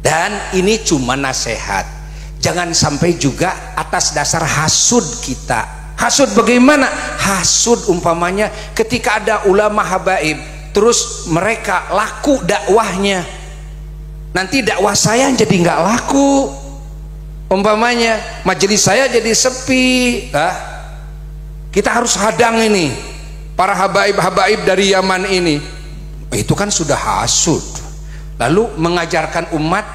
Dan ini cuma nasihat, jangan sampai juga atas dasar hasud kita. Hasud bagaimana? Hasud umpamanya ketika ada ulama habaib terus mereka laku dakwahnya, nanti dakwah saya jadi nggak laku, umpamanya majelis saya jadi sepi. Kita harus hadang ini para habaib-habaib dari Yaman ini. Itu kan sudah hasud. Lalu mengajarkan umat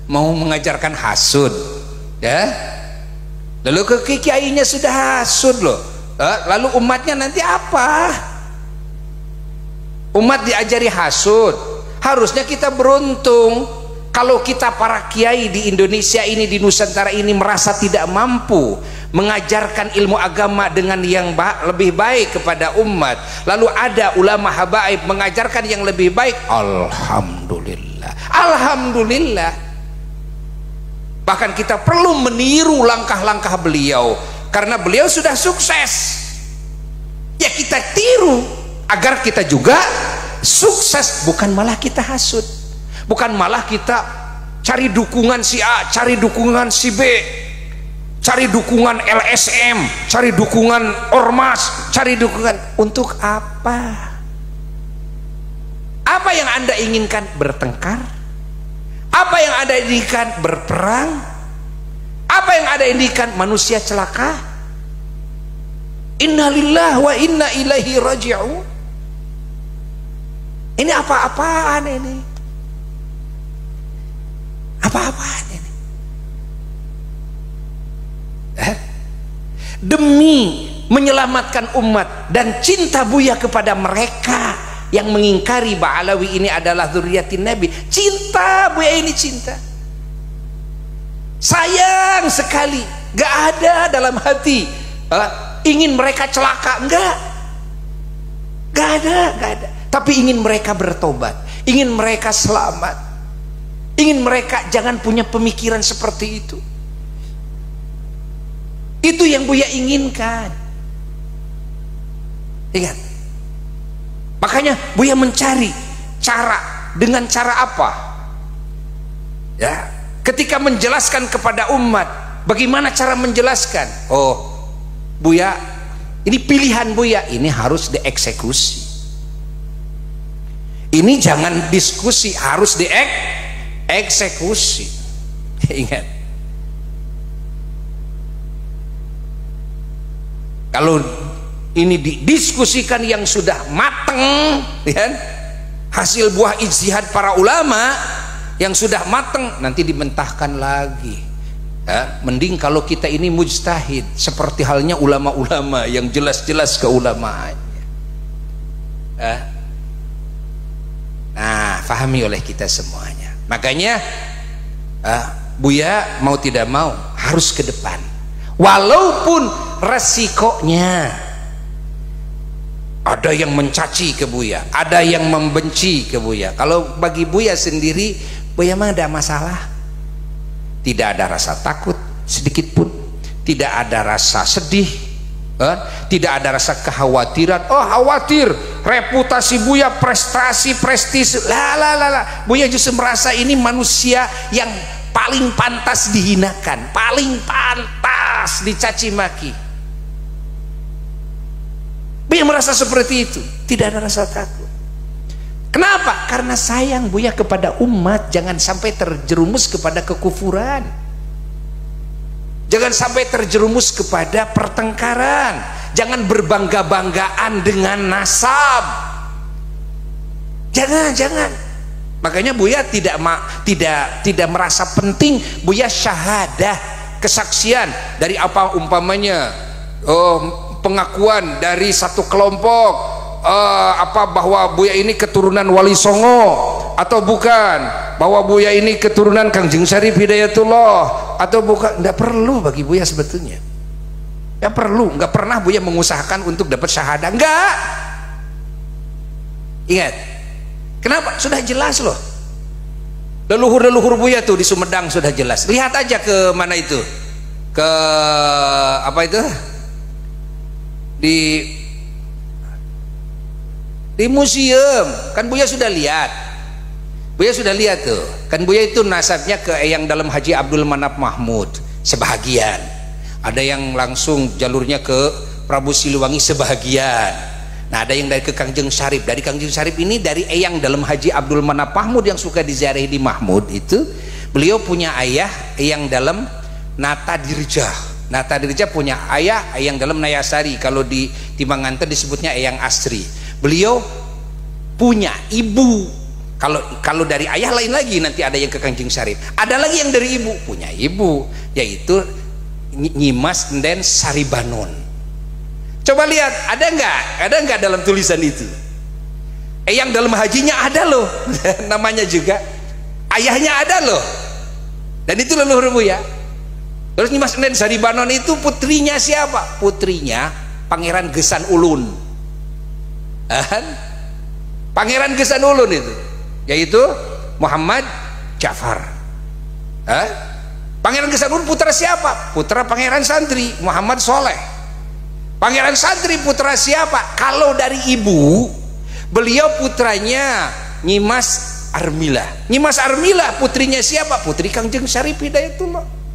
mau mengajarkan hasud, ya. Lalu ke kiainya sudah hasud loh. Lalu umatnya nanti apa? Umat diajari hasud. Harusnya kita beruntung kalau kita para kiai di Indonesia ini, di Nusantara ini merasa tidak mampu mengajarkan ilmu agama dengan yang lebih baik kepada umat, lalu ada ulama habaib mengajarkan yang lebih baik, alhamdulillah, alhamdulillah. Bahkan kita perlu meniru langkah-langkah beliau karena beliau sudah sukses, ya kita tiru agar kita juga sukses, bukan malah kita hasud, bukan malah kita cari dukungan si A, cari dukungan si B, cari dukungan LSM, cari dukungan ormas, cari dukungan untuk apa? Apa yang Anda inginkan? Bertengkar? Apa yang Anda inginkan? Berperang? Apa yang Anda inginkan? Manusia celaka? Innalillahi wa inna ilaihi raji'un. Ini apa-apaan ini? Apa-apaan ini? Demi menyelamatkan umat dan cinta Buya kepada mereka yang mengingkari Ba'alawi ini adalah dzurriyyatin Nabi, cinta Buya ini, cinta sayang sekali, gak ada dalam hati ingin mereka celaka, enggak, gak ada, tapi ingin mereka bertobat, ingin mereka selamat, ingin mereka jangan punya pemikiran seperti itu. Itu yang Buya inginkan. Ingat, makanya Buya mencari cara. Dengan cara apa? Ya, ketika menjelaskan kepada umat, bagaimana cara menjelaskan? Oh, Buya, ini pilihan Buya, ini harus dieksekusi. Ini jangan diskusi, harus dieksekusi. Ingat, kalau ini didiskusikan yang sudah mateng, ya, hasil buah ijtihad para ulama yang sudah mateng, nanti dimentahkan lagi. Ya, mending kalau kita ini mujtahid seperti halnya ulama-ulama yang jelas-jelas keulamaannya. Ya. Nah, pahami oleh kita semuanya. Makanya Buya mau tidak mau harus ke depan, walaupun resikonya ada yang mencaci ke Buya, ada yang membenci ke Buya. Kalau bagi Buya sendiri, Buya mah ada masalah, tidak ada rasa takut sedikit pun, tidak ada rasa sedih, tidak ada rasa kekhawatiran. Oh, khawatir reputasi Buya, prestasi, prestis, lah. Buya justru merasa ini manusia yang paling pantas dihinakan, paling pantas dicaci maki. Buya merasa seperti itu, tidak ada rasa takut. Kenapa? Karena sayang Buya kepada umat, jangan sampai terjerumus kepada kekufuran, jangan sampai terjerumus kepada pertengkaran, jangan berbangga-banggaan dengan nasab, jangan. Makanya Buya tidak merasa penting. Buya syahadah, kesaksian dari apa umpamanya, pengakuan dari satu kelompok, bahwa Buya ini keturunan Wali Songo atau bukan, bahwa Buya ini keturunan Kangjeng Syarif Hidayatullah atau bukan. Tidak perlu bagi Buya sebetulnya, tidak perlu, nggak pernah Buya mengusahakan untuk dapat syahadah, enggak. Ingat, kenapa? Sudah jelas loh, leluhur Buya tuh di Sumedang sudah jelas. Lihat aja ke mana itu, ke apa itu, di museum kan Buya sudah lihat. Buya sudah lihat tuh, kan Buya itu nasabnya ke Eyang Dalam Haji Abdul Manap Mahmud sebahagian, ada yang langsung jalurnya ke Prabu Siliwangi sebahagian. Nah, ada yang dari ke Kangjeng Syarif. Dari Kangjeng Syarif ini dari Eyang Dalam Haji Abdul Manap Mahmud yang suka diziarahi di Mahmud itu, beliau punya ayah Eyang Dalam Nata Dirja. Nata Dirja punya ayah Eyang Dalam Nayasari, kalau di Timbanganten disebutnya Eyang Asri. Beliau punya ibu, kalau dari ayah lain lagi, nanti ada yang ke Kangjeng Syarif, ada lagi yang dari ibu, punya ibu, yaitu Nyimas Nden Saribanon. Coba lihat, ada nggak dalam tulisan itu? Eyang Dalam Hajinya ada loh namanya juga, ayahnya ada loh, dan itu leluhur Buya. Terus Nyimas Nden Saribanon itu putrinya siapa? Putrinya Pangeran Gesan Ulun. Pangeran Gesan Ulun itu, yaitu Muhammad Ja'far. Pangeran Gesan Ulun putra siapa? Putra Pangeran Santri Muhammad Soleh. Pangeran Santri putra siapa? Kalau dari ibu, beliau putranya Nyimas Armila. Nyimas Armila putrinya siapa? Putri Kangjeng Syarif Hidayatullah.